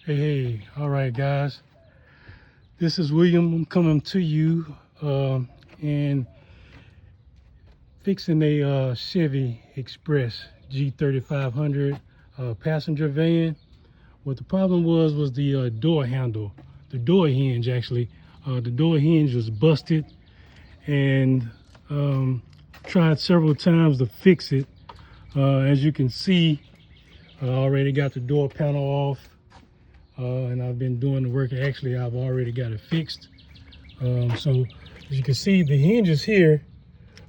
Hey, all right, guys. This is William. I'm coming to you and fixing a Chevy Express G3500 passenger van. What the problem was the door handle, the door hinge actually. The door hinge was busted, and tried several times to fix it. As you can see, I already got the door panel off. And I've been doing the work. Actually, I've already got it fixed. So as you can see, the hinges here,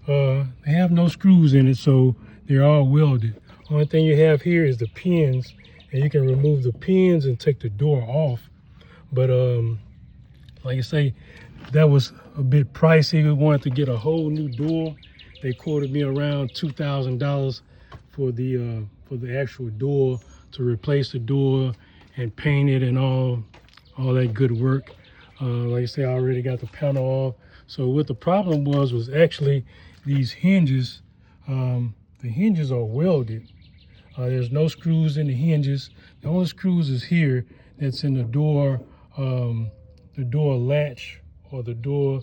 they have no screws in it, so they're all welded. Only thing you have here is the pins, and you can remove the pins and take the door off. But like I say, that was a bit pricey. We wanted to get a whole new door. They quoted me around $2,000 for the actual door, to replace the door and paint it and all that good work. Like I say, I already got the panel off. So what the problem was actually these hinges. The hinges are welded. There's no screws in the hinges. The only screws is here. That's in the door latch, or the door,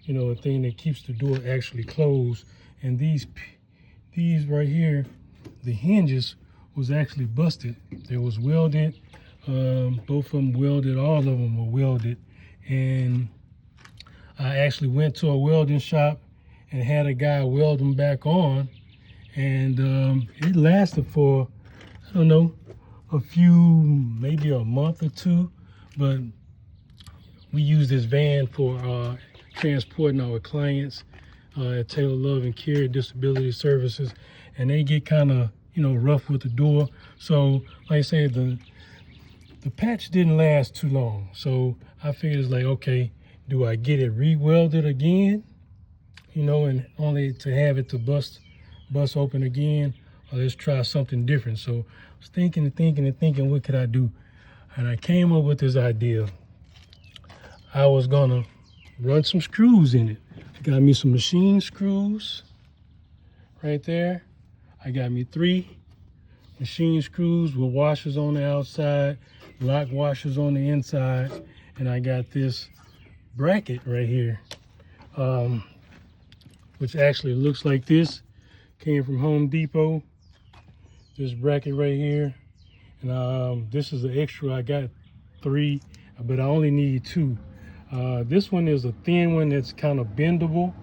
the thing that keeps the door actually closed. And these right here, the hinges was actually busted. They was welded. Both of them welded. All of them were welded. And I actually went to a welding shop and had a guy weld them back on. And it lasted for, I don't know, maybe a month or two. But we use this van for transporting our clients at Taylor Love and Care Disability Services. And they get kind of, rough with the door. So like I say, the patch didn't last too long. So I figured, it's like, okay, do I get it re-welded again? And only to have it to bust open again, or let's try something different. So I was thinking, what could I do? And I came up with this idea. I was gonna run some screws in it. I got me some machine screws right there. I got me 3 machine screws with washers on the outside, lock washers on the inside, and I got this bracket right here, which actually looks like this. Came from Home Depot. This bracket right here, and this is the extra. I got 3, but I only need 2. This one is a thin one that's kind of bendable.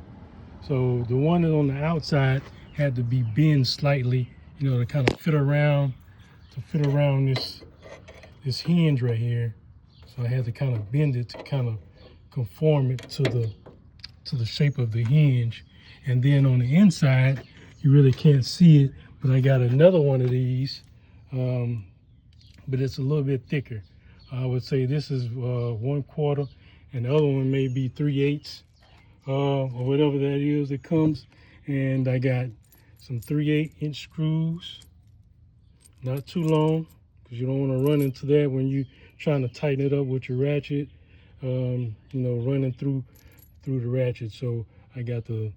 So the one that's on the outside had to be bent slightly, to kind of fit around this hinge right here. So I had to kind of bend it to kind of conform it to the shape of the hinge. And then on the inside, you really can't see it, but I got another one of these, but it's a little bit thicker. I would say this is 1/4, and the other one may be 3/8, or whatever that is that comes. And I got some 3/8-inch screws, not too long, because you don't want to run into that when you're trying to tighten it up with your ratchet, running through the ratchet. So I got the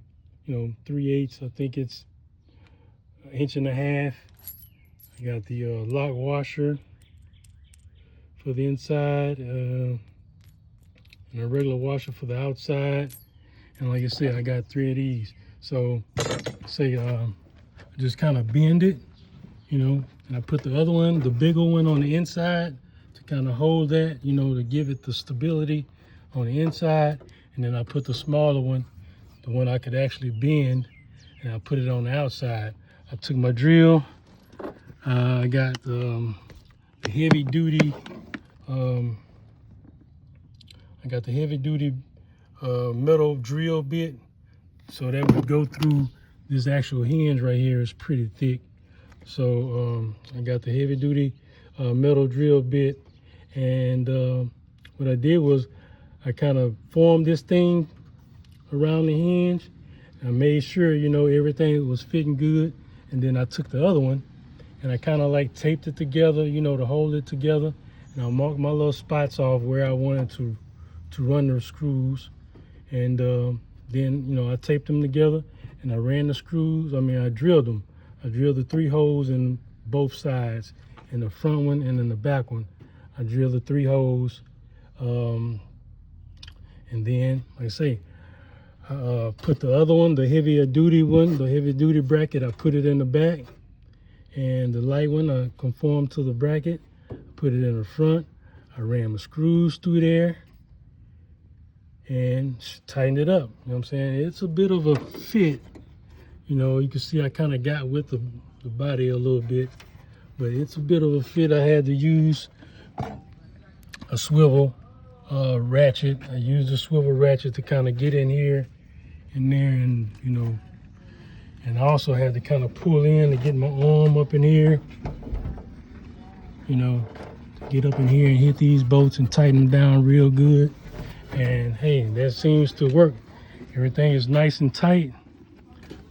3/8. I think it's 1.5 inches. I got the lock washer for the inside, and a regular washer for the outside. And like I said, I got 3 of these. So say just kind of bend it, and I put the other one, the bigger one, on the inside to kind of hold that, to give it the stability on the inside. And then I put the smaller one, the one I could actually bend, and I put it on the outside. I took my drill. I got the heavy duty. I got the heavy duty metal drill bit, so that would go through this actual hinge right here. Is pretty thick. So I got the heavy duty metal drill bit, and what I did was I kind of formed this thing around the hinge. I made sure, everything was fitting good. And then I took the other one and I kind of like taped it together, to hold it together. And I marked my little spots off where I wanted to run the screws. And then, I taped them together and I ran the screws. I drilled them. I drilled the 3 holes in both sides, in the front one and in the back one. I drilled the 3 holes, and then, like I say, put the other one, the heavier duty one, the heavy duty bracket, I put it in the back, and the light one, I conformed to the bracket, put it in the front. I ran my screws through there and tightened it up. You know what I'm saying? It's a bit of a fit. You know, you can see I kind of got with the body a little bit, but it's a bit of a fit. I had to use a swivel ratchet. I used a swivel ratchet to kind of get in here and there, and you know, and I also had to kind of pull in to get my arm up in here, you know, to get up in here and hit these bolts and tighten them down real good. And hey, that seems to work. Everything is nice and tight.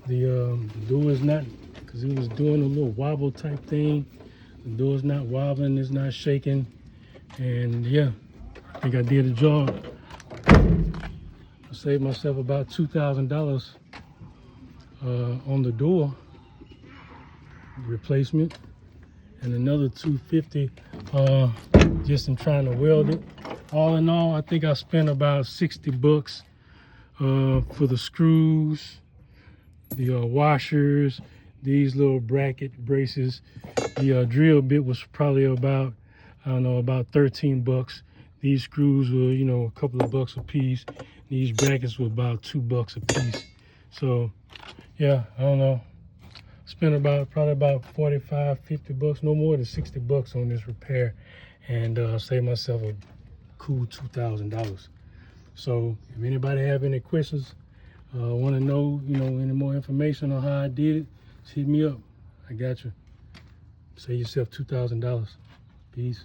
The door is not, because it was doing a little wobble type thing. The door's not wobbling, it's not shaking. And yeah, I think I did a job. I saved myself about $2,000 on the door replacement, and another $250 just in trying to weld it. All in all, I think I spent about $60 for the screws, the washers, these little bracket braces. The drill bit was probably about, I don't know, about $13. These screws were, you know, a couple of bucks a piece. These brackets were about $2 a piece. So yeah, I don't know, spent probably about 45, 50 bucks, no more than 60 bucks on this repair, and saved myself a cool $2,000. So if anybody have any questions, want to know, you know, any more information on how I did it, just hit me up. I got you. Save yourself $2,000. Peace.